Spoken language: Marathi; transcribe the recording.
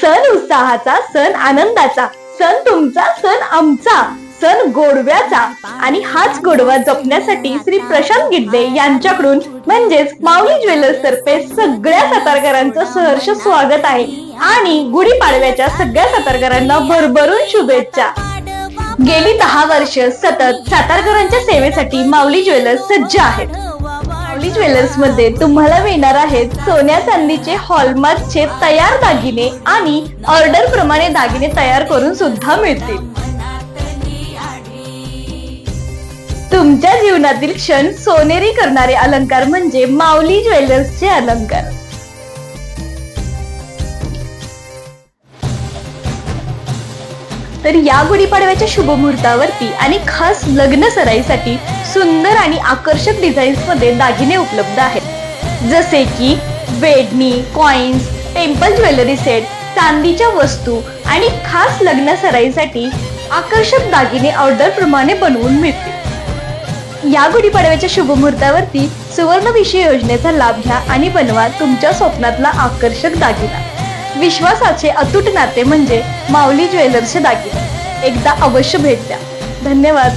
सण उत्साहाचा, सण आनंदाचा, सण तुमचा, सण आमचा, सण गोडव्याचा. आणि हाच गोडवा जपण्यासाठी श्री प्रशांत गिड्डे यांच्याकडून म्हणजेच माऊली ज्वेलर्स तर्फे सगळ्या सातारकरांचं सहर्ष स्वागत आहे आणि गुढीपाडव्याच्या सगळ्या सातारकरांना भरभरून शुभेच्छा. गेली 10 वर्ष सतत सातारकरांच्या सेवेसाठी माऊली ज्वेलर्स सज्ज आहेत. माऊली ज्वेलर्स मध्ये तुम्हाला मिळणार आहेत सोन्या चांदीचे हॉलमार्कचे तयार दागिने आणि ऑर्डर प्रमाणे दागिने तयार करून सुद्धा मिळतील. तुमच्या जीवनातील क्षण सोनेरी करणारे अलंकार म्हणजे माऊली ज्वेलर्सचे अलंकार. तर या गुढीपाडव्याच्या शुभ मुहूर्तावरती आणि खास लग्न सराईसाठी सुंदर आणि आकर्षक डिझाईन्स मध्ये दागिने उपलब्ध आहेत. जसे की वेडणी, कॉइन्स, टेम्पल ज्वेलरी सेट, चांदीच्या वस्तू आणि खास लग्न सराईसाठी आकर्षक दागिने ऑर्डर प्रमाणे बनवून मिळतील. या गुढीपाडव्याच्या शुभ मुहूर्तावरती सुवर्ण विषय योजनेचा लाभ घ्या आणि बनवा तुमच्या स्वप्नातला आकर्षक दागिना. विश्वासाचे अतूट नाते म्हणजे माऊली ज्वेलर्सचे दागिने. एकदा अवश्य भेट द्या. धन्यवाद.